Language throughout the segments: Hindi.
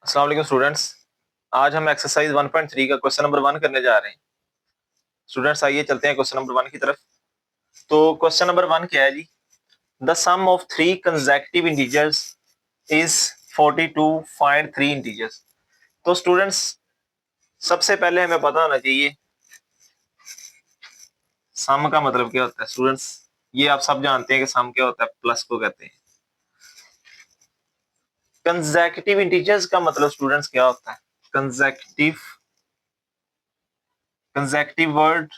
अस्सलाम वालेकुम स्टूडेंट्स। आज हम एक्सरसाइज 1.3 का क्वेश्चन नंबर 1 करने जा रहे हैं। स्टूडेंट्स आइए चलते हैं क्वेश्चन नंबर 1 की तरफ। तो क्वेश्चन नंबर 1 क्या है जी? The sum of three consecutive integers is 42, find three integers. तो स्टूडेंट्स सबसे पहले हमें पता होना चाहिए सम का मतलब क्या होता है। स्टूडेंट्स ये आप सब जानते हैं कि सम क्या होता है, प्लस को कहते हैं। कंसेक्यूटिव इंटीजर्स का मतलब स्टूडेंट्स क्या होता है? कंसेक्यूटिव कंसेक्यूटिव वर्ड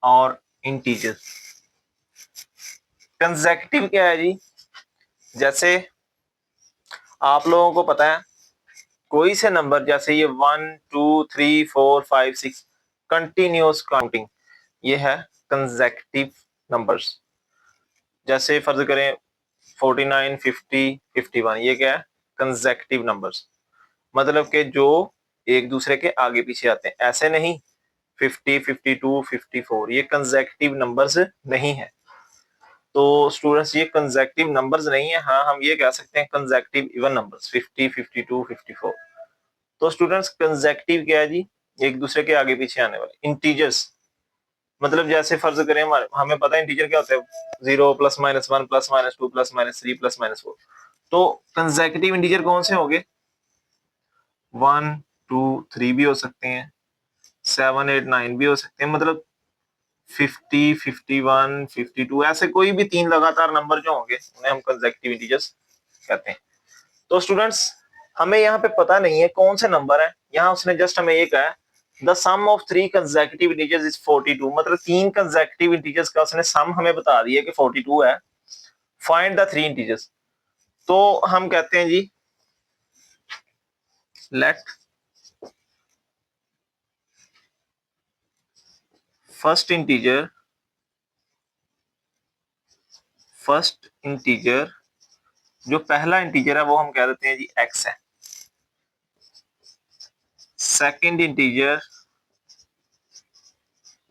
और इंटीजर। कंसेक्यूटिव क्या है जी? जैसे आप लोगों को पता है कोई से नंबर, जैसे ये 1 2 3 4 5 6 कंटिन्यूस काउंटिंग, ये है कंसेक्यूटिव नंबर्स। जैसे फर्ज करें 49 50 51, ये क्या है? Consecutive numbers. मतलब कि जो एक दूसरे के आगे पीछे आते हैं, ऐसे नहीं 50 52 54, ये कंसेक्यूटिव नंबर्स नहीं है। तो स्टूडेंट्स ये कंसेक्यूटिव नंबर्स नहीं है। हाँ, हम ये कह सकते हैं कंसेक्यूटिव इवन नंबर्स 50 52 54। तो स्टूडेंट्स कंसेक्यूटिव क्या है जी? एक दूसरे के आगे पीछे आने वाले इंटीजर्स। मतलब जैसे फर्ज करें हमें पता है इंटीजर क्या होता है, 0 +-1 +-2 +-3 +-4। तो कंसेक्यूटिव इंटीजर कौन से होंगे? 1 2 3 भी हो सकते हैं, 7 8 9 भी हो सकते हैं। मतलब 50 51 52, ऐसे कोई भी तीन लगातार नंबर जो होंगे उन्हें हम कंसेक्यूटिव इंटीजर्स कहते हैं। तो स्टूडेंट्स हमें यहाँ पे पता नहीं है कौन से नंबर है। यहाँ उसने जस्ट हमें ये कहा है the sum of three consecutive integers is 42। मतलब तीन कंसेक्यूटिव इंटीजर्स का उसने सम हमें बता दिया कि 42 है। Find the three integers. तो हम कहते हैं जी लेट फर्स्ट इंटीजर जो पहला इंटीजर है वो हम कह देते हैं जी x है। सेकंड इंटीजर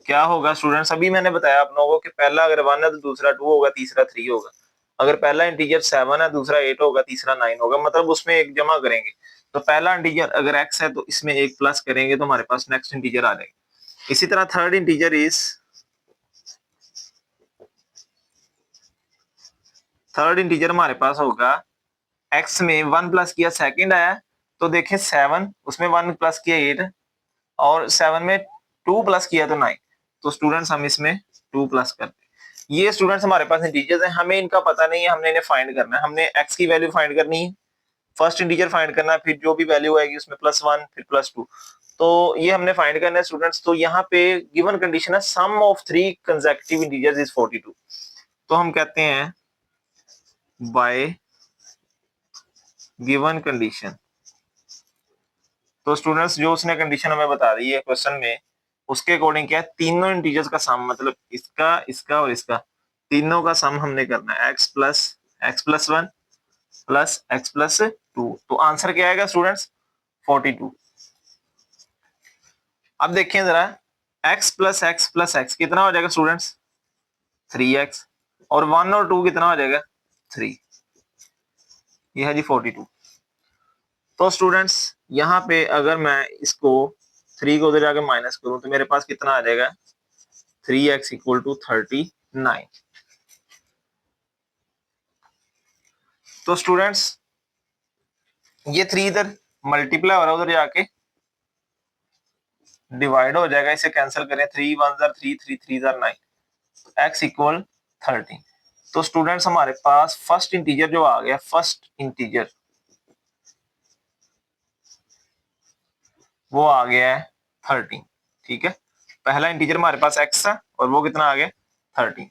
क्या होगा स्टूडेंट्स? अभी मैंने बताया आप लोगों को कि पहला अगर 1 है तो दूसरा 2 होगा, तीसरा 3 होगा। अगर पहला इंटीजर 7 है, दूसरा 8 होगा, तीसरा 9 होगा। मतलब उसमें एक जमा करेंगे। तो पहला इंटीजर अगर x है तो इसमें एक प्लस करेंगे तो हमारे पास नेक्स्ट इंटीजर आ जाएगा। इसी तरह थर्ड इंटीजर हमारे पास होगा x में 1 प्लस किया, सेकंड आया। तो देखें 7, उसमें 1 प्लस किया 8, और 7 में 2 प्लस किया तो 9। तो स्टूडेंट्स हम इसमें 2 प्लस करते हैं। ये स्टूडेंट्स हमारे पास इंटीजर्स हैं, हमें इनका पता नहीं है, हमने इन्हें फाइंड करना है। हमने x की वैल्यू फाइंड करनी है, फर्स्ट इंटीजर फाइंड करना है, फिर जो भी वैल्यू आएगी उसमें +1 फिर +2। तो ये हमने फाइंड करना है स्टूडेंट्स। तो यहाँ पे गिवन कंडीशन है sum of three consecutive integers is 42। तो हम कहते हैं बाय गिवन कंडीशन। तो स्टूडेंट्स जो उसने कंडीशन हमें बता दी है क्वेश्चन में, उसके अकॉर्डिंग क्या है, तीनों इंटीजर्स का सम, मतलब इसका इसका और इसका, तीनों का सम हमने करना है x+1 प्लस x+2। तो आंसर क्या आएगा स्टूडेंट्स? 42। अब देखिए जरा, x+x+x कितना हो जाएगा स्टूडेंट्स? 3x। और 1 और 2 कितना हो जाएगा? 3। ये है जी 42। तो स्टूडेंट्स यहाँ पे अगर मैं इसको 3 को उधर जाके माइनस करूं तो मेरे पास कितना आ जाएगा? 3x = 39। तो स्टूडेंट्स ये 3 इधर मल्टीप्लाई हो रहा है, उधर जाके डिवाइड हो जाएगा। इसे कैंसिल करें, 3 1 3 3 3 9, x = 13। तो स्टूडेंट्स हमारे पास फर्स्ट इंटीजर जो आ गया, फर्स्ट इंटीजर वो आ गया है 13। ठीक है, पहला इंटीजर हमारे पास x है और वो कितना आ गया? 13।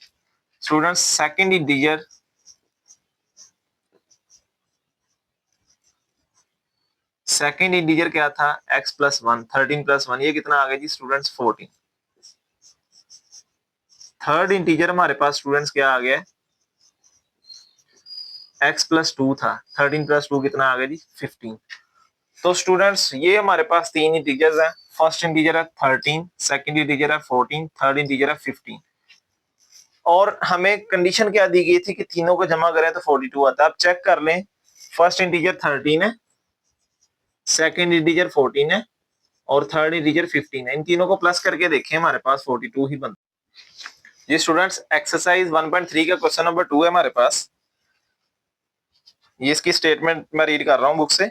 स्टूडेंट्स सेकंड इंटीजर क्या था? x+1, 13+1, ये कितना आ गया जी स्टूडेंट्स? 14। थर्ड इंटीजर हमारे पास स्टूडेंट्स क्या आ गया? x+2 था, 13+2 कितना आ गया जी? 15। तो स्टूडेंट्स ये हमारे पास तीन इंटीजर्स हैं। फर्स्ट इंटीजर है 13, सेकंड इंटीजर है 14, थर्ड इंटीजर है 15। और हमें कंडीशन क्या दी गई थी कि तीनों को जमा करें तो 42 आता है। आप चेक कर लें, फर्स्ट इंटीजर 13 है, सेकेंड इंटीजर 14 है और थर्ड इंटीजर 15 है। इन तीनों को प्लस करके देखें, हमारे पास 42 ही बनता है। ये स्टूडेंट्स एक्सरसाइज 1.3 का क्वेश्चन नंबर 2 है हमारे पास। ये इसकी स्टेटमेंट मैं रीड कर रहा हूँ बुक से।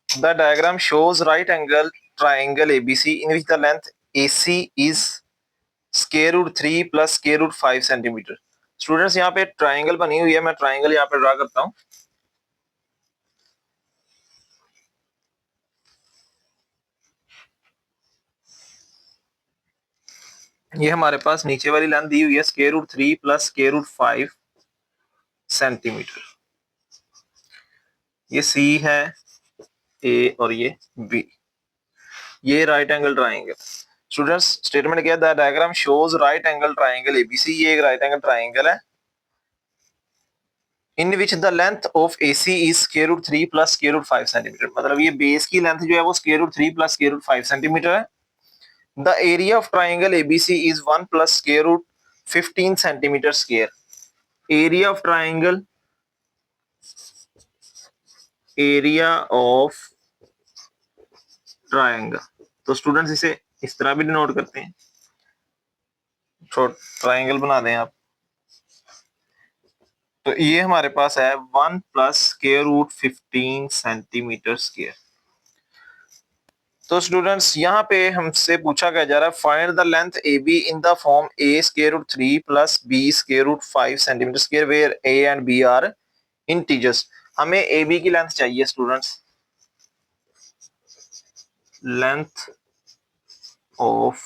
The diagram shows right angle triangle ABC in which the length AC is square root 3 plus square root 5 centimetre. Students यहाँ पे ट्राइंगल बनी हुई है, मैं ट्राइंगल यहाँ पे ड्रा करता हूँ। ये हमारे पास नीचे वाली लेंथ दी हुई है square root 3 plus square root 5 centimetre. ये सी है, ए और ये बी। ये right angle triangle. Students statement क्या है? The diagram shows right angle triangle ABC. ये एक राइट एंगल ट्राइंगल है in which the length of AC is square root 3 plus square root 5 centimetre. मतलब ये बेस की लेंथ जो है वो square root 3 plus square root 5 centimetre है। The area of triangle ABC is 1 plus square root 15 centimetre square. Area of triangle, area of triangle, तो स्टूडेंट्स इसे इस तरह भी डिनोट करते हैं। ट्राइंगल बना दें आप, तो ये हमारे पास है 1 plus square root 15 centimetre square. तो स्टूडेंट्स यहाँ पे हमसे पूछा गया जा रहा है find the length A B in the form A square root 3 plus B square root 5 centimetre square where A and B are integers. हमें ए बी की लेंथ चाहिए students, length of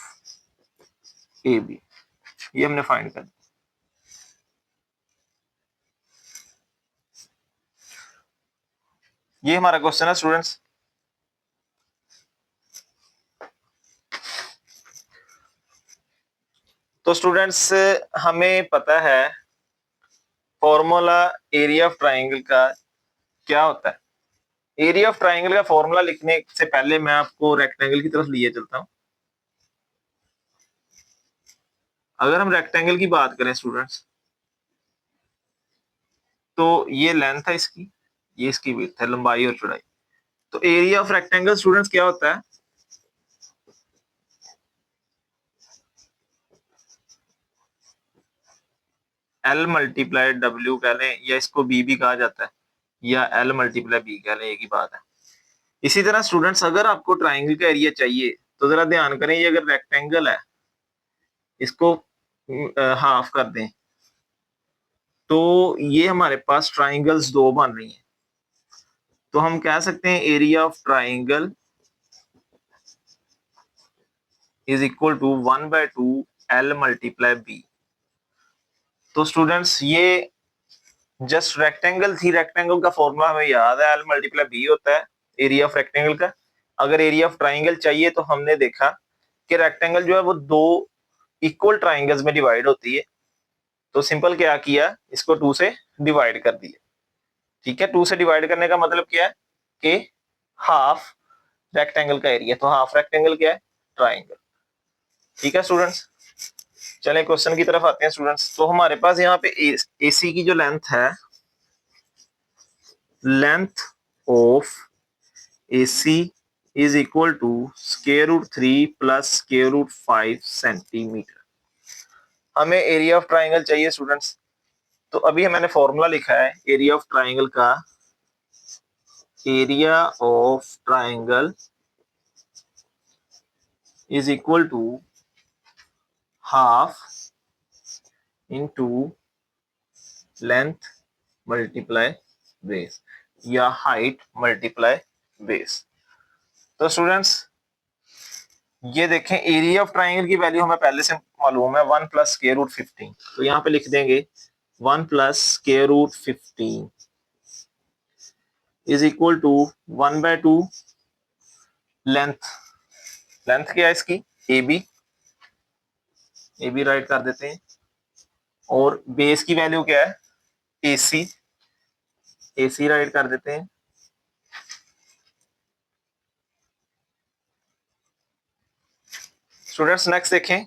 A B, ये हमने फाइंड कर। ये हमारा क्वेश्चन है स्टूडेंट्स। तो स्टूडेंट्स हमें पता है फॉर्मूला एरिया ऑफ ट्राइंगल का क्या होता है। एरिया ऑफ ट्राइंगल का फॉर्मूला लिखने से पहले मैं आपको रेक्टेंगल की तरफ लिए चलता हूं। अगर हम रेक्टेंगल की बात करें स्टूडेंट्स, तो ये लेंथ है इसकी, ये इसकी विड्थ है, लंबाई और चौड़ाई। तो एरिया ऑफ रेक्टेंगल स्टूडेंट्स क्या होता है? एल मल्टीप्लाई डब्ल्यू कह लें, या इसको बी भी कहा जाता है, या एल मल्टीप्लाई बी कह लें, एक ही बात है। इसी तरह स्टूडेंट्स अगर आपको ट्राइंगल का एरिया चाहिए तो जरा ध्यान करें, ये अगर रेक्टेंगल है इसको हाफ कर दें तो ये हमारे पास ट्राइंगल्स दो बन रही हैं। तो हम कह सकते हैं area of triangle is equal to 1/2 L multiply B. तो स्टूडेंट्स ये जस्ट रेक्टेंगल थी, रेक्टेंगल का फॉर्मूला हमें याद है, एल मल्टीप्लाई बी होता है एरिया ऑफ रेक्टेंगल का। अगर एरिया ऑफ ट्राइंगल चाहिए तो हमने देखा कि रेक्टेंगल जो है वो दो इक्वल ट्राइंगल्स में डिवाइड होती है। तो सिंपल क्या किया, इसको 2 से डिवाइड कर दिया। ठीक है, 2 से डिवाइड करने का मतलब क्या है कि हाफ रेक्टेंगल का एरिया, तो हाफ रेक्टेंगल क्या है? ट्राइंगल। ठीक है स्टूडेंट्स, चलें क्वेश्चन की तरफ आते हैं स्टूडेंट्स। तो हमारे पास यहाँ पे एसी की जो लेंथ है, length of AC is equal to square root 3 plus square root 5 centimetre. हमें एरिया ऑफ ट्राइंगल चाहिए स्टूडेंट्स। तो अभी मैंने फॉर्मूला लिखा है एरिया ऑफ ट्राइंगल का, area of triangle is equal to half into length multiply base, या हाइट मल्टीप्लाई बेस। तो स्टूडेंट्स ये देखें, एरिया ऑफ ट्राइंगल की वैल्यू हमें पहले से मालूम है 1 प्लस स्क्वायर रूट 15। तो यहाँ पे लिख देंगे 1 plus square root 15 is equal to 1/2 length. Length क्या है इसकी? A B, A B write कर देते हैं। और बेस की वैल्यू क्या है? ए सी, ए सी राइट कर देते हैं। स्टूडेंट्स नेक्स्ट देखें,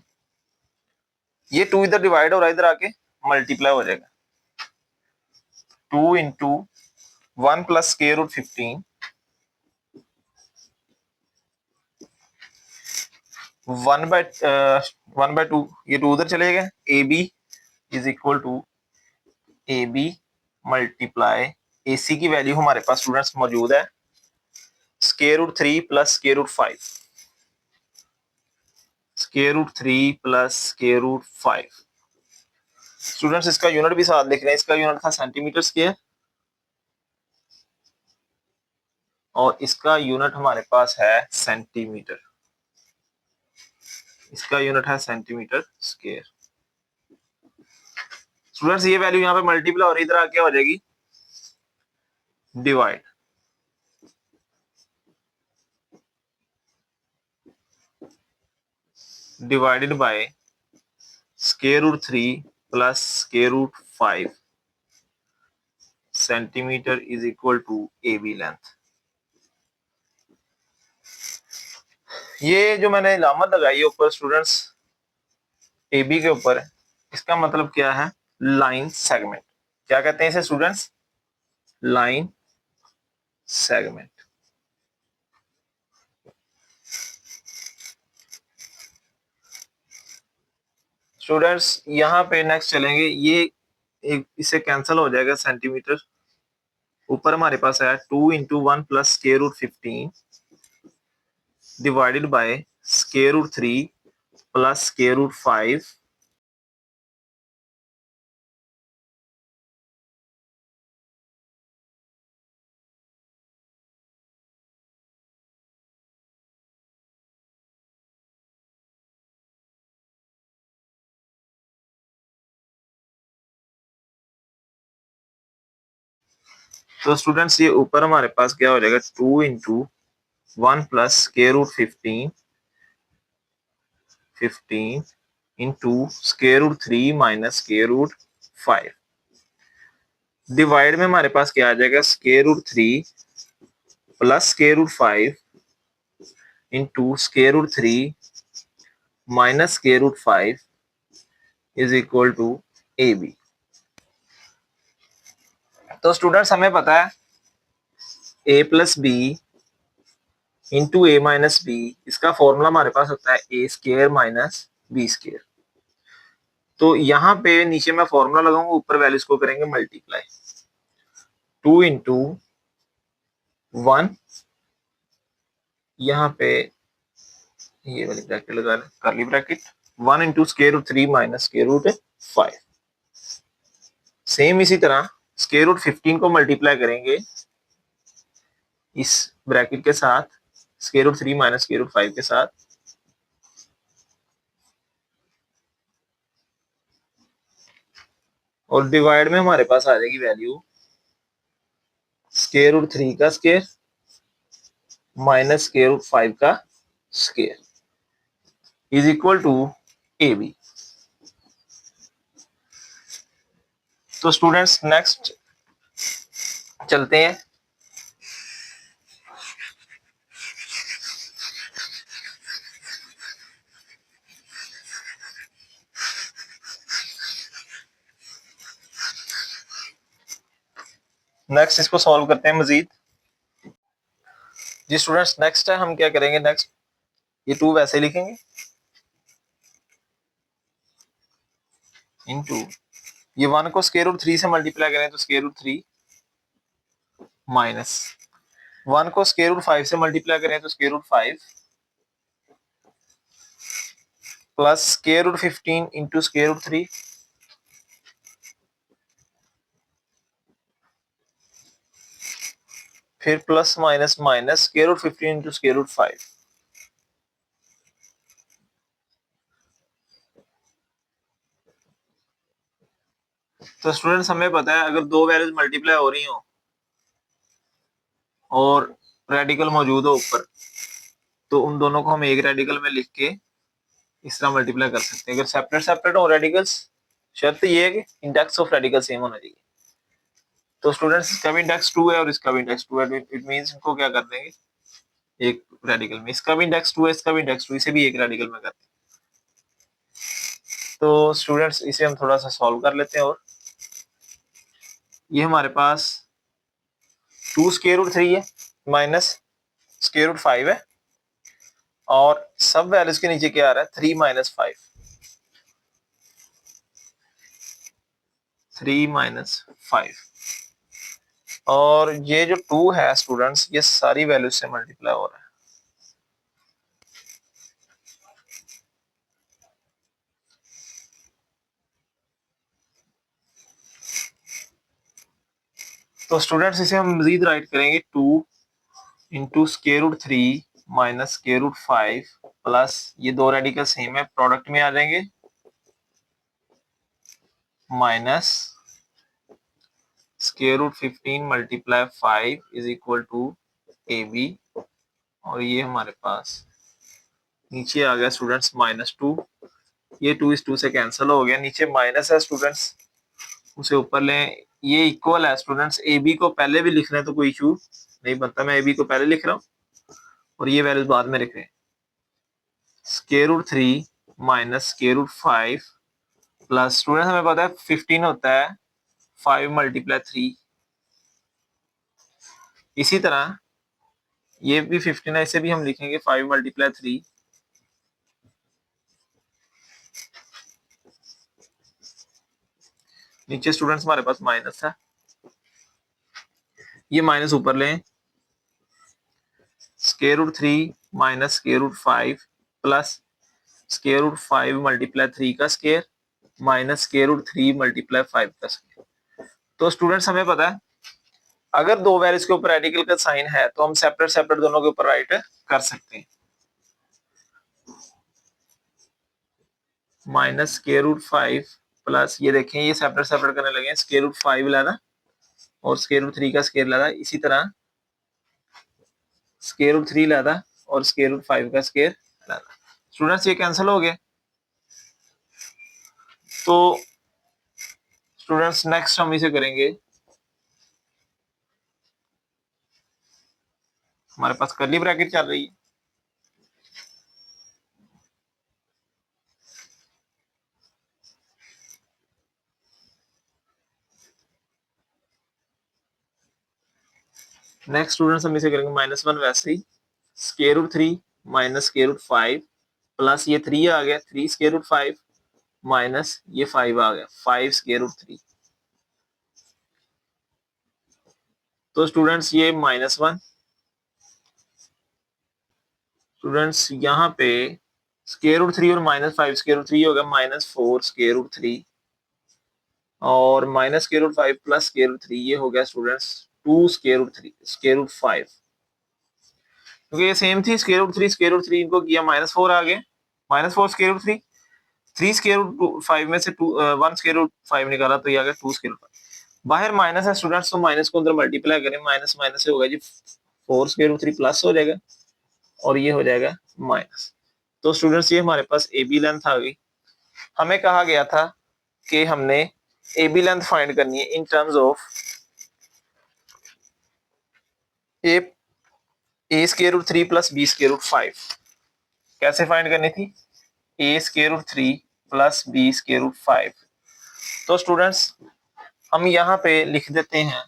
ये 2 इधर डिवाइड हो रहा है, इधर आके मल्टीप्लाई हो जाएगा। 2 इंटू 1 प्लस स्क्वायर रूट 15 1/2, ये 2 उधर चले गए। A B is equal to A B multiply A C की वैल्यू हमारे पास स्टूडेंट्स मौजूद है √3 प्लस √5, √3 प्लस √5। स्टूडेंट्स इसका यूनिट भी साथ लिख रहे हैं, इसका यूनिट था सेंटीमीटर स्क्वायर और इसका यूनिट हमारे पास है सेंटीमीटर, इसका यूनिट है सेंटीमीटर स्क्वायर। स्टूडेंट्स ये वैल्यू यहाँ पे मल्टीप्लाई और इधर क्या हो जाएगी, divide. Divided by √3 plus √5 centimetre is equal to A B length. ये जो मैंने इलामत लगाई है ऊपर स्टूडेंट्स ए बी के ऊपर, इसका मतलब क्या है, लाइन सेगमेंट। क्या कहते हैं इसे स्टूडेंट्स, लाइन सेगमेंट। स्टूडेंट्स यहाँ पे नेक्स्ट चलेंगे, ये एक इससे कैंसिल हो जाएगा सेंटीमीटर। ऊपर हमारे पास है 2 × 1 प्लस √15 डिवाइडेड बाय √3 प्लस √5 तो स्टूडेंट्स ये ऊपर हमारे पास क्या हो जाएगा, 2 × 1 प्लस √15 इंटू √3 माइनस √5 डिवाइड में हमारे पास क्या आ जाएगा, √3 plus √5 into √3 minus √5 is equal to A B. तो स्टूडेंट्स हमें पता है a plus B into A minus B, इसका फॉर्मूला हमारे पास होता है a² माइनस b²। तो यहाँ पे नीचे मैं फॉर्मूला लगाऊंगा, ऊपर वैल्यूज को करेंगे मल्टीप्लाई। 2 × 1, यहाँ पे ये वाली ब्रैकेट लगा लें, curly bracket, 1 into √3 minus √5। Same इसी तरह √15 को मल्टीप्लाई करेंगे इस ब्रैकेट के साथ, √3 माइनस √5 के साथ, और डिवाइड में हमारे पास आ जाएगी वैल्यू √3 का स्क्वायर माइनस √5 का square is equal to A B. तो स्टूडेंट्स नेक्स्ट चलते हैं, नेक्स्ट इसको सॉल्व करते हैं मजीद। जी स्टूडेंट्स नेक्स्ट है, हम क्या करेंगे, नेक्स्ट ये 2 वैसे लिखेंगे इनटू ये 1 को √3 से मल्टीप्लाई करें तो √3 माइनस 1 को √5 से मल्टीप्लाई करें तो √5 प्लस √15 इंटू √3 फिर प्लस माइनस माइनस √15 इंटू √5। तो स्टूडेंट्स हमें पता है अगर 2 वैल्यूज मल्टीप्लाई हो रही हो और रेडिकल मौजूद हो ऊपर, तो उन दोनों को हम एक रेडिकल में लिख के इस तरह मल्टीप्लाई कर सकते हैं। अगर सेपरेट सेपरेट हो रेडिकल्स, शर्त ये है कि इंडेक्स ऑफ रेडिकल सेम होना चाहिए। तो स्टूडेंट्स इसका भी इंडेक्स 2 है और इसका भी इंडेक्स 2 है, इट मींस इनको क्या कर देंगे एक रेडिकल में, इसका भी इंडेक्स 2 है, इसका भी इंडेक्स 2, इसे भी एक रेडिकल में करते हैं। तो स्टूडेंट्स इसे हम थोड़ा सा सॉल्व कर लेते हैं, और ये हमारे पास 2 √3 है माइनस √5 है, और सब वैल्यूज के नीचे क्या आ रहा है 3 माइनस 5, 3 माइनस 5, और ये जो 2 है स्टूडेंट्स ये सारी वैल्यूज से मल्टीप्लाई हो रहा है। तो स्टूडेंट्स इसे हम मजीद राइट करेंगे 2 into square root 3 minus square root 5 plus ये दो रेडिकल सेम है, प्रोडक्ट में आ जाएंगे, minus square root 15 multiply 5 is equal to A B, और ये हमारे पास नीचे आ गया स्टूडेंट्स -2, ये 2 इस 2 से कैंसिल हो गया, नीचे माइनस है स्टूडेंट्स, उसे ऊपर लें, ये इक्वल है स्टूडेंट्स, ए बी को पहले भी लिख रहे हैं तो कोई इशू नहीं बनता, मैं ए बी को पहले लिख रहा हूँ और ये वैल्यूज बाद में लिख रहे हैं, square root 3 minus square root 5 plus students हमें पता है 15 होता है 5 मल्टीप्लाई 3, इसी तरह ये भी 15 है, इसे भी हम लिखेंगे 5 मल्टीप्लाई 3, नीचे स्टूडेंट्स हमारे पास माइनस है, ये माइनस ऊपर लें, square root 3 minus square root 5 plus square root 5 multiply 3 का square minus square root 3 multiply 5 का स्केयर। तो स्टूडेंट्स हमें पता है अगर दो वैल्यूज के ऊपर रेडिकल का साइन है तो हम सेपरेट सेपरेट दोनों के ऊपर राइट कर सकते हैं, माइनस स्केयर रूट 5 प्लस ये देखें ये सेपरेट सेपरेट करने लगे, स्केयर रूट 5 लाना और स्केयर रूट 3 का स्केयर लाना, इसी तरह स्केयर रूट 3 लाना और स्केयर रूट 5 का स्केयर लाना, स्टूडेंट्स ये कैंसिल हो गया। तो स्टूडेंट्स नेक्स्ट हम इसे करेंगे, हमारे पास कर्ली ब्रैकेट चल रही है, नेक्स्ट स्टूडेंट्स हम इसे करेंगे -1 वैसे ही, square root 3 minus square root 5 plus ये 3 आ गया 3 स्केयर रूट 5 माइनस ये 5 आ गया 5 स्केयर रूट 3। तो स्टूडेंट्स ये -1, स्टूडेंट्स यहाँ पे स्केयर रूट 3 और -5 स्केयर रूट 3 हो गया -4 स्केयर रूट 3 और minus square root 5 plus square root 3 ये हो गया students 2 square root 3 square root 5, क्योंकि ये सेम थी स्केयर रूट 3 इनको किया -4 आ गए, -4 स्केयर रूट 3, 3 स्केयर रूट 5 में से 1 स्केयर रूट 5 निकाला तो ये आ गया 2 स्केयर रूट 5, बाहर माइनस है स्टूडेंट्स तो माइनस को अंदर मल्टीप्लाई करें, माइनस माइनस से होगा जी 4 स्केयर रूट 3 प्लस हो जाएगा और ये हो जाएगा माइनस। तो स्टूडेंट्स ये हमारे पास ए बी लेंथ आ गई, हमें कहा गया था कि हमने ए बी लेंथ फाइंड करनी है in terms of a square root 3 plus B square root 5, कैसे फाइंड करनी थी, a square root 3 plus B square root 5। तो स्टूडेंट्स हम यहाँ पे लिख देते हैं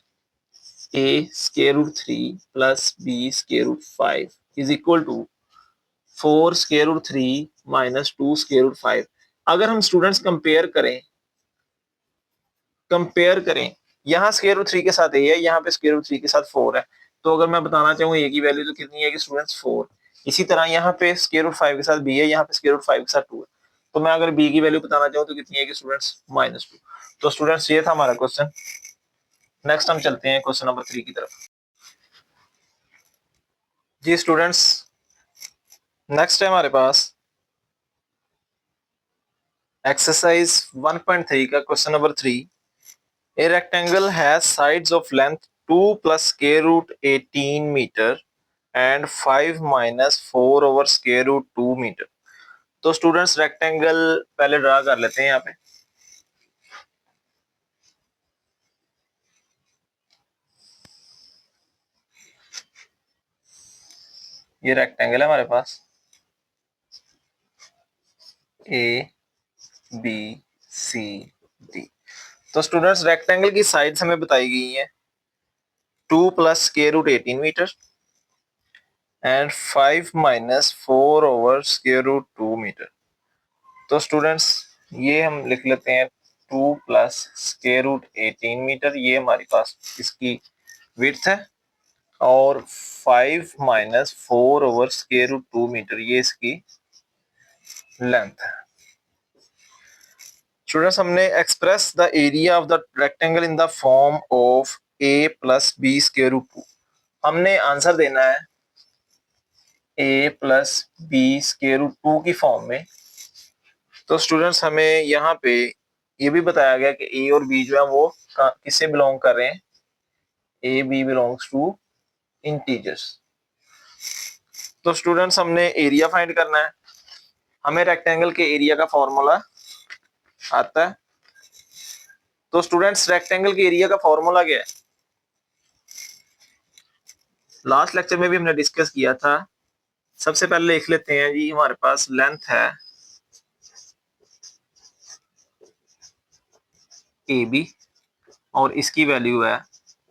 a square root 3 plus B square root 5 is equal to 4 square root 3 minus 2 square root 5। अगर हम स्टूडेंट्स कंपेयर करें यहाँ स्केयर रूट 3 के साथ ए है, यहाँ पे स्केयर रूट 3 के साथ 4 है, तो अगर मैं बताना चाहूँ ए की वैल्यू तो कितनी है कि स्टूडेंट्स 4, इसी तरह यहाँ पे स्केयर रूट 5 के साथ बी है, यहाँ पे स्केयर रूट 5 के साथ 2 है, तो मैं अगर बी की वैल्यू बताना चाहूँ तो कितनी है कि स्टूडेंट्स -2। तो स्टूडेंट्स ये था हमारा क्वेश्चन, नेक्स्ट हम चलते हैं क्वेश्चन नंबर 3 की तरफ। जी स्टूडेंट्स नेक्स्ट है हमारे पास एक्सरसाइज 1.3 का question number 3, A rectangle has sides of length 2 plus square root 18 meter and 5 minus 4 over square root 2 meter। तो स्टूडेंट्स रेक्टेंगल पहले ड्रा कर लेते हैं यहाँ पे, ये रेक्टेंगल है हमारे पास ए बी सी डी। तो स्टूडेंट्स रेक्टेंगल की साइड्स हमें बताई गई हैं 2 plus square root 18 metre and 5 minus 4 over square root 2 metre. तो स्टूडेंट्स ये हम लिख लेते हैं 2 प्लस स्क्वायर रूट 18 मीटर, ये हमारे पास इसकी विड्थ है, और 5 minus 4 over square root 2 metre ये इसकी लेंथ है। स्टूडेंट्स हमने express the area of the rectangle in the form of a plus B square root 2। हमने आंसर देना है a plus B square root 2 की फॉर्म में। तो स्टूडेंट्स हमें यहाँ पे ये भी बताया गया कि a और b जो है वो किससे बिलोंग कर रहे हैं, a b belongs to integers. तो स्टूडेंट्स हमने एरिया फाइंड करना है। हमें रेक्टेंगल के एरिया का फॉर्मूला आता है। तो स्टूडेंट्स रेक्टेंगल के एरिया का फॉर्मूला क्या है, लास्ट लेक्चर में भी हमने डिस्कस किया था। सबसे पहले लिख लेते हैं जी, हमारे पास लेंथ है ए बी और इसकी वैल्यू है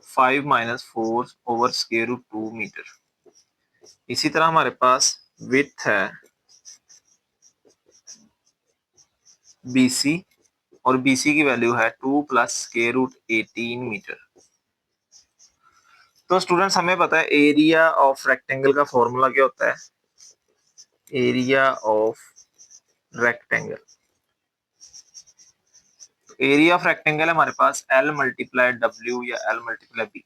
5 minus 4 over square root 2 metre. इसी तरह हमारे पास विड्थ है बी सी और बी सी की वैल्यू है 2 प्लस स्क्वायर रूट 18 मीटर। तो स्टूडेंट्स हमें पता है एरिया ऑफ रेक्टेंगल का फॉर्मूला क्या होता है, area of rectangle. Area of rectangle हमारे पास L मल्टीप्लाई W या L मल्टीप्लाई B।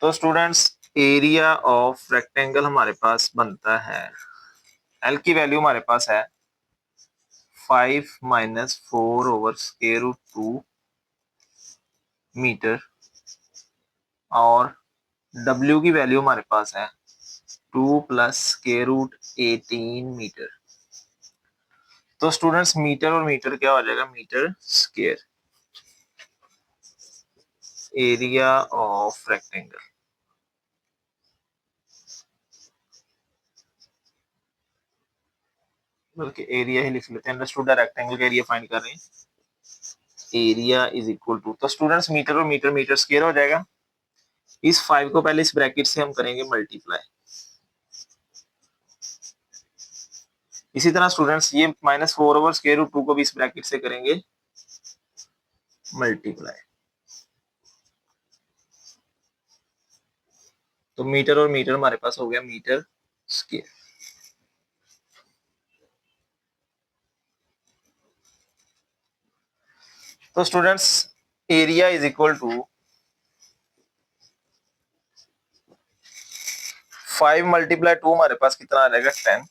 तो स्टूडेंट्स एरिया ऑफ रेक्टेंगल हमारे पास बनता है, L की वैल्यू हमारे पास है 5 minus 4 over square root 2 metre और W की वैल्यू हमारे पास है 2 प्लस स्क्वायर रूट 18 मीटर। तो स्टूडेंट्स मीटर और मीटर क्या हो जाएगा, metre square. Area of rectangle, बल्कि एरिया ही लिख लेते हैं, अंडरस्टूड रेक्टेंगल का एरिया फाइंड कर रहे हैं। एरिया इज इक्वल टू, तो स्टूडेंट्स मीटर और मीटर मीटर स्क्वायर हो जाएगा। इस 5 को पहले इस ब्रैकेट से हम करेंगे मल्टीप्लाई। इसी तरह स्टूडेंट्स ये माइनस 4 ओवर स्क्वायर रूट 2 को भी इस ब्रैकेट से करेंगे मल्टीप्लाई। तो मीटर और मीटर हमारे पास हो गया मीटर स्क्वायर। तो students area is equal to 5 multiply 2 हमारे पास कितना आ जाएगा 10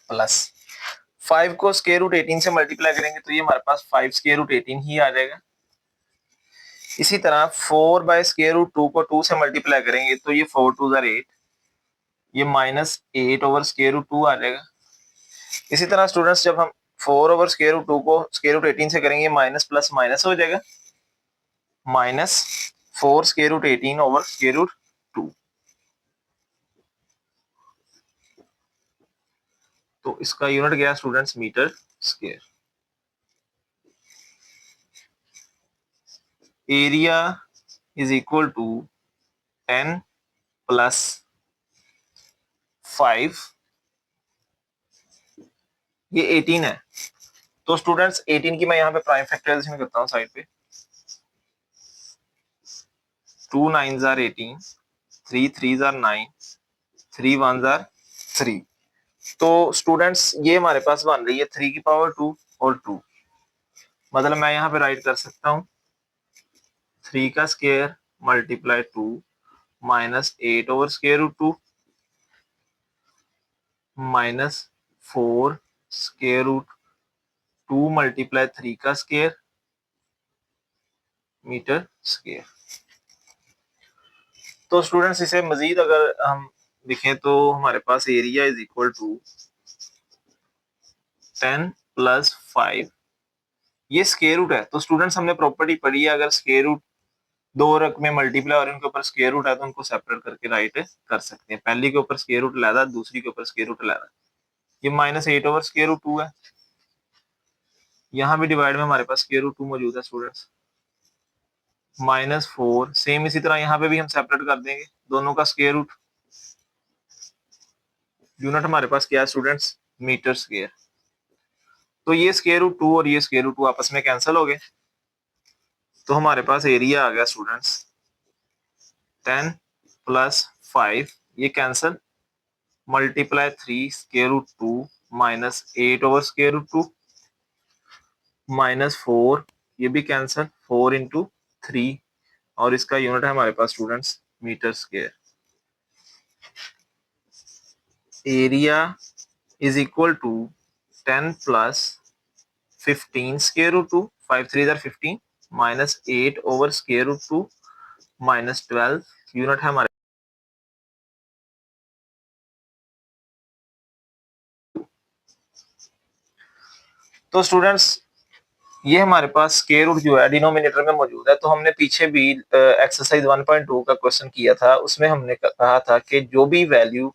प्लस 5 को स्क्वायर रूट 18 से मल्टीप्लाई करेंगे तो ये हमारे पास 5 स्क्वायर रूट 18 ही आ जाएगा। इसी तरह 4 बाय स्क्वायर रूट 2 को 2 से मल्टीप्लाई करेंगे तो ये 4 2 8, ये माइनस 8 ओवर स्क्वायर रूट 2 आ जाएगा। इसी तरह स्टूडेंट्स जब हम 4 ओवर स्क्वायर रूट 2 को स्क्वायर रूट 18 से करेंगे माइनस प्लस माइनस हो जाएगा, minus 4 square root 18 over square root 2। तो इसका यूनिट गया students metre square. Area is equal to 10 plus 5, ये 18 है। तो स्टूडेंट्स 18 की मैं यहाँ पे प्राइम फैक्टराइजेशन करता हूँ साइड पे। 2 9s are 18, 3 3s are 9, 3 1s are 3। तो स्टूडेंट्स ये हमारे पास बन रही है 3 की पावर 2 और 2, मतलब मैं यहाँ पे राइट कर सकता हूँ 3 का square multiply 2 minus 8 over square root 2 minus 4 square root 2 multiply 3 का स्क्वायर मीटर स्क्वायर। तो स्टूडेंट्स इसे मजीद अगर हम लिखें तो हमारे पास area is equal to 10 plus 5, ये स्क्वायर रूट है। तो स्टूडेंट्स हमने प्रॉपर्टी पढ़ी है, अगर स्क्वायर रूट दो रक में मल्टीप्लाई और इनके ऊपर स्क्वायर रूट है तो उनको सेपरेट करके राइट कर सकते हैं। पहली के ऊपर स्क्वायर रूट लादा, दूसरी के ऊपर स्क्वायर रूट लादा। ये माइनस 8 ओवर स्क्वायर रूट 2 है, यहाँ भी डिवाइड में हमारे पास स्क्वायर रूट 2 मौजूद है स्टूडेंट्स। -4, सेम इसी तरह यहाँ पे भी हम सेपरेट कर देंगे दोनों का स्क्वायर रूट। यूनिट हमारे पास क्या है स्टूडेंट्स, मीटर स्क्वायर। तो ये स्क्वायर रूट 2 और ये स्क्वायर रूट 2 आपस में कैंसिल हो गए, तो हमारे पास एरिया आ गया स्टूडेंट्स 10 + 5, ये cancel, multiply 3 square root 2 -8 over square root 2 -4, ये भी कैंसिल, 4 × 3, और इसका यूनिट है हमारे पास students metre square. Area is equal to 10 + 15 square root 2, 5 3 15, -8 over square root 2 -12, unit है हमारे। तो स्टूडेंट्स ये हमारे पास स्क्वायर रूट जो है डिनोमिनेटर में मौजूद है। तो हमने पीछे भी एक्सरसाइज 1.2 का क्वेश्चन किया था, उसमें हमने कहा था कि जो भी वैल्यू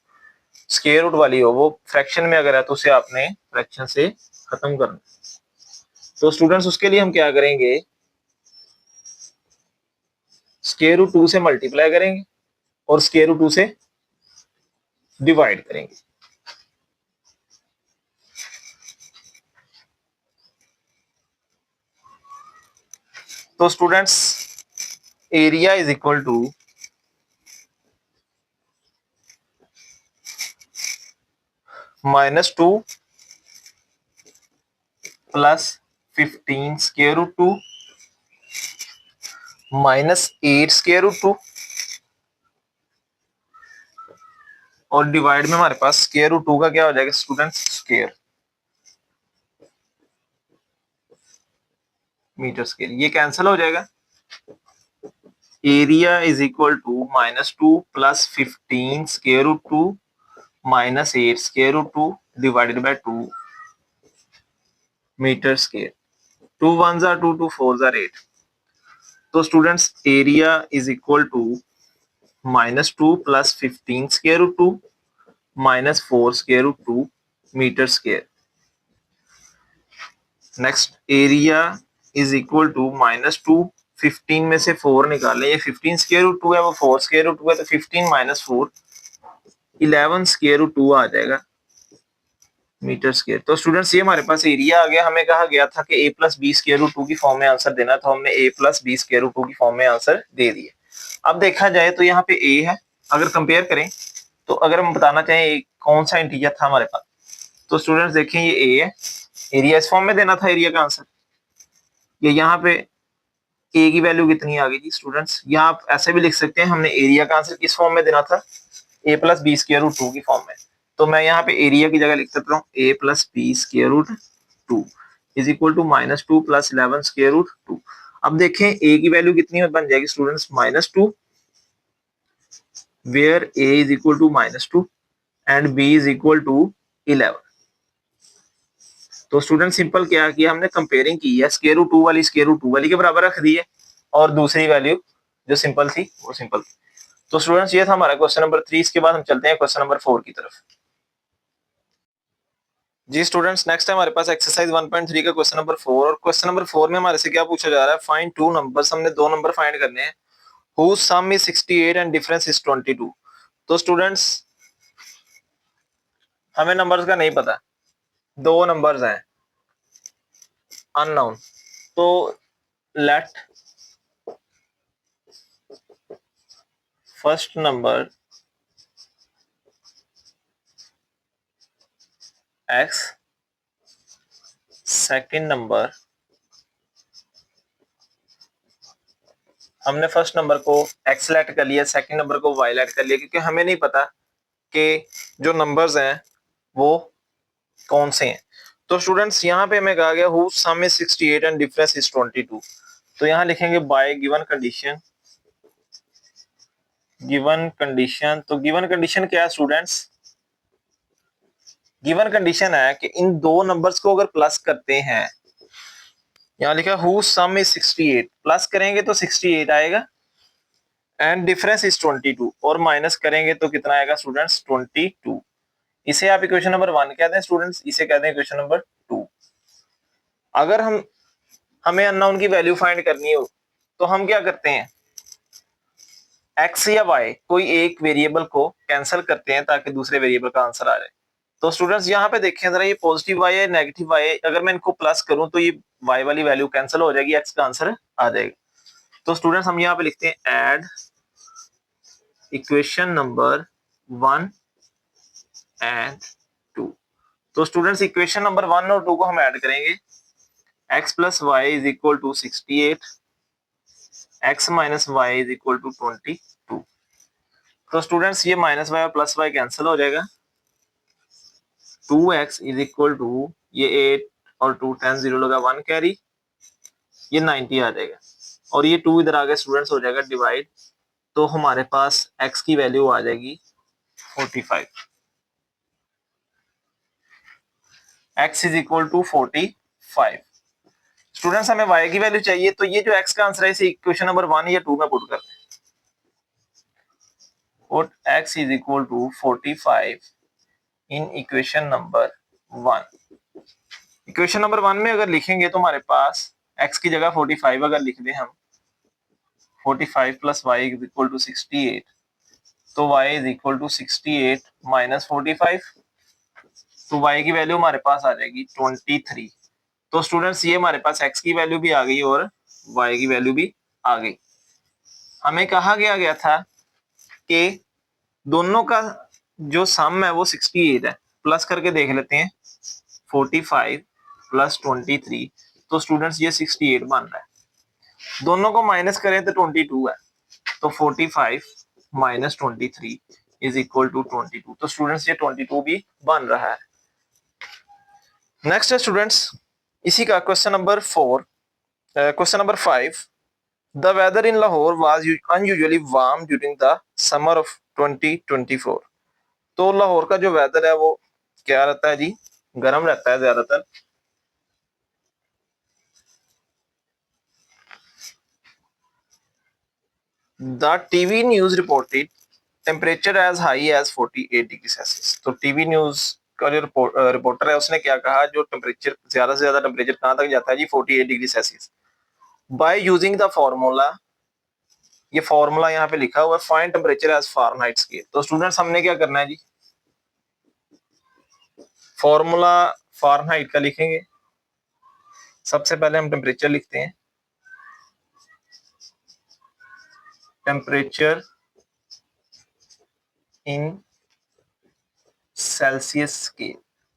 स्क्वायर रूट वाली हो वो फ्रैक्शन में अगर है तो उसे आपने फ्रैक्शन से खत्म करना। तो स्टूडेंट्स उसके लिए हम क्या करेंगे, स्क्वायर रूट 2 से मल्टीप्लाई करेंगे और स्क्वायर रूट 2 से डिवाइड करेंगे। तो students area is equal to -2 + 15 square root 2 -8 square root 2, और डिवाइड में हमारे पास स्क्वायर रूट 2 का क्या हो जाएगा स्टूडेंट्स, स्क्वायर, मीटर स्क्वायर, ये कैंसिल हो जाएगा। Area is equal to -2 + 15 square root 2 -8 square root 2 divided by 2 metre square. 2 1s are 2, 2 4s are 8। तो students area is equal to -2 + 15 square root 2 -4 square root 2 metre square. Next area is equal to -2, 15 में से 4 निकालें, ये 15 स्क्वायर रूट 2 है, वो 4 स्क्वायर रूट 2 है, तो 15 - 4 11 स्क्वायर रूट 2 आ जाएगा मीटर स्क्वायर। तो स्टूडेंट्स ये हमारे पास एरिया आ गया। हमें कहा गया था कि a + b स्क्वायर रूट 2 की फॉर्म में आंसर देना, तो हमने a + b स्क्वायर रूट 2 की फॉर्म में आंसर दे दिए। अब देखा जाए तो यहाँ पे a है, अगर कंपेयर करें तो अगर हम बताना चाहें कौन सा इंटीजर था हमारे पास, तो स्टूडेंट्स देखें ये a है, एरिया इस फॉर्म में देना था एरिया का आंसर। ये यहाँ पे a की वैल्यू कितनी आ गई थी स्टूडेंट्स, यहाँ आप ऐसे भी लिख सकते हैं, हमने एरिया का आंसर किस फॉर्म में देना था, a + b स्क्वायर रूट 2 की फॉर्म में। तो मैं यहाँ पे एरिया की जगह लिख सकता हूँ a + b square root 2 is equal to -2 + 11 square root 2। अब देखें a की वैल्यू कितनी बन जाएगी students, -2, where a is equal to -2 and b is equal to 11। तो स्टूडेंट सिंपल क्या किया हमने, कंपेयरिंग की है, स्क्वायर रूट 2 वाली स्क्वायर रूट 2 वाली के बराबर रख दी है, और दूसरी वैल्यू जो सिंपल थी वो सिंपल थी। तो स्टूडेंट्स ये था हमारा क्वेश्चन नंबर 3। इसके बाद हम चलते हैं क्वेश्चन नंबर 4 की तरफ। जी स्टूडेंट्स नेक्स्ट है हमारे पास एक्सरसाइज 1.3 का क्वेश्चन नंबर 4, और क्वेश्चन नंबर 4 में हमारे से क्या पूछा जा रहा है, फाइंड टू नंबर्स, हमने दो नंबर फाइंड करने हैं, whose sum is 68 and difference is 22। तो स्टूडेंट्स हमें नंबर्स का नहीं पता, दो नंबर्स हैं अननोन, तो let first number x, second number, हमने फर्स्ट नंबर को x लेट कर लिया, सेकंड नंबर को y लेट कर लिया, क्योंकि हमें नहीं पता कि जो नंबर्स हैं वो कौन से हैं। तो स्टूडेंट्स यहाँ पे हमें कहा गया whose sum is 68 and difference is 22। तो यहाँ लिखेंगे bye given condition, given condition. तो गिवन कंडीशन क्या है स्टूडेंट्स, गिवन कंडीशन है कि इन दो नंबर्स को अगर प्लस करते हैं, यहाँ लिखा whose sum is 68, प्लस करेंगे तो 68 आएगा एंड डिफरेंस इज 22, और माइनस करेंगे तो कितना आएगा स्टूडेंट्स 22। इसे आप इक्वेशन नंबर 1 कहते हैं स्टूडेंट्स, इसे कहते हैं इक्वेशन नंबर 2। अगर हमें अननोन की वैल्यू फाइंड करनी हो तो हम क्या करते हैं, एक्स या वाई कोई एक वेरिएबल को कैंसिल करते हैं ताकि दूसरे वेरिएबल का आंसर आ जाए। तो स्टूडेंट्स यहाँ पे देखें जरा, ये पॉजिटिव वाई है नेगेटिव वाई है, अगर मैं इनको प्लस करूं तो ये वाई वाली वैल्यू कैंसिल हो जाएगी, एक्स का आंसर आ जाएगा। तो स्टूडेंट्स हम यहाँ पे लिखते हैं ऐड इक्वेशन नंबर 1 एंड 2। तो स्टूडेंट्स इक्वेशन नंबर 1 और 2 को हम ऐड करेंगे। x plus Y is equal to 68, x minus Y is equal to 22। तो स्टूडेंट्स ये माइनस वाई और प्लस वाई कैंसिल हो जाएगा। 2x इज इक्वल टू ये 8 और 2 10 0 लगा 1 कैरी, ये 90 आ जाएगा और ये 2 इधर आ गया स्टूडेंट्स, हो जाएगा डिवाइड। तो हमारे पास x की वैल्यू आ जाएगी 45। x is equal to 45। Students हमें y की वैल्यू चाहिए, तो ये जो x का आंसर है इसे इक्वेशन नंबर 1 या 2 में पुट करते हैं। और x is equal to 45 in equation number 1। Equation number 1 में अगर लिखेंगे तो हमारे पास x की जगह 45 अगर लिख दें हम, 45 plus y is equal to 68, तो y is equal to 68 minus 45, तो y की वैल्यू हमारे पास आ जाएगी 23। तो स्टूडेंट्स ये हमारे पास x की वैल्यू भी आ गई और y की वैल्यू भी आ गई। हमें कहा गया था कि दोनों का जो सम है वो 68 है, प्लस करके देख लेते हैं 45 प्लस 23, तो स्टूडेंट्स ये 68 बन रहा है। दोनों को माइनस करें तो 22 है, तो 45 माइनस 23 इज इक्वल टू 22। तो स्टूडेंट्स ये 22 भी बन रहा है। नेक्स्ट है स्टूडेंट्स इसी का question number 4, question number 5। The weather in Lahore was unusually warm during the summer of 2024। तो लाहौर का जो वेदर है वो क्या रहता है जी, गर्म रहता है ज्यादातर। The TV news reported temperature as high as 48 degree Celsius. तो टीवी न्यूज का जो रिपोर्टर है उसने क्या कहा, जो टेम्परेचर ज्यादा से ज्यादा टेम्परेचर कहां तक जाता है जी, 48 degree Celsius. By using the formula, ये फॉर्मूला यहाँ पे लिखा हुआ है, find temperature as Fahrenheit scale. तो स्टूडेंट्स हमने क्या करना है जी, फॉर्मूला फारेनहाइट का लिखेंगे। सबसे पहले हम टेम्परेचर लिखते हैं, टेम्परेचर इन सेल्सियस स्केल।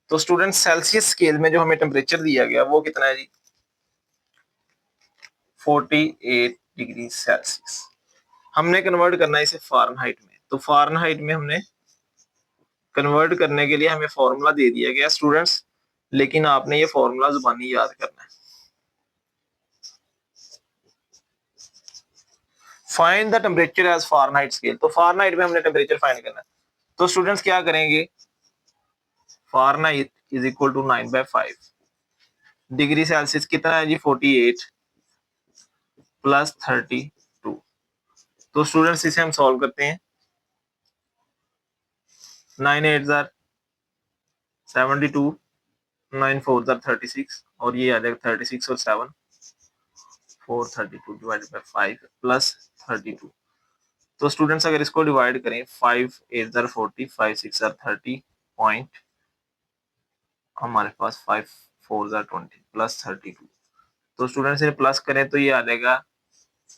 तो स्टूडेंट सेल्सियस स्केल में जो हमें टेम्परेचर दिया गया वो कितना है जी, 48 डिग्री सेल्सियस। हमने कन्वर्ट करना है इसे फारेनहाइट में, तो फारेनहाइट में हमने कन्वर्ट करने के लिए हमें फॉर्मूला दे दिया गया स्टूडेंट्स, लेकिन आपने ये फॉर्मूला जुबानी याद करना है। Find the temperature as Fahrenheit scale. तो फारेनहाइट में हमने टेम्परेचर फाइंड करना है। तो स्टूडेंट्स क्या करेंगे, Fahrenheit is equal to 9/5 degree Celsius कितना है जी, 48 प्लस 32। तो स्टूडेंट्स इसे हम सॉल्व करते हैं, 9 8 72, 9 4 36 और ये आ जाएगा 36 और 7 4 32 डिवाइडेड बाय 5 प्लस 32। तो स्टूडेंट्स अगर इसको डिवाइड करें 5 8 40, 5 6 30 पॉइंट, हमारे पास 5 4 20 प्लस 32। तो स्टूडेंट्स इन्हें प्लस करें तो ये आ जाएगा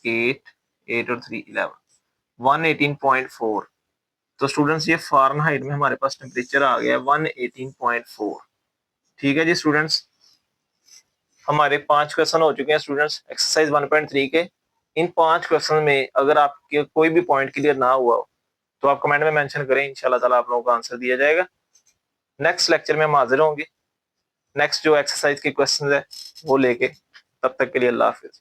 8 8 और 3 11 118.4। तो स्टूडेंट्स ये फारेनहाइट में हमारे पास टेम्परेचर आ गया 118.4। ठीक है जी स्टूडेंट्स, हमारे 5 क्वेश्चन हो चुके हैं स्टूडेंट्स एक्सरसाइज 1.3 के। इन 5 क्वेश्चन में अगर आपके कोई भी पॉइंट क्लियर ना हुआ हो तो आप कमेंट में मेंशन करें, इंशाल्लाह ताला आप लोगों को आंसर दिया जाएगा। नेक्स्ट लेक्चर में हम हाजिर होंगे नेक्स्ट जो एक्सरसाइज के क्वेश्चन है वो लेके, तब तक के लिए अल्लाह हाफिज।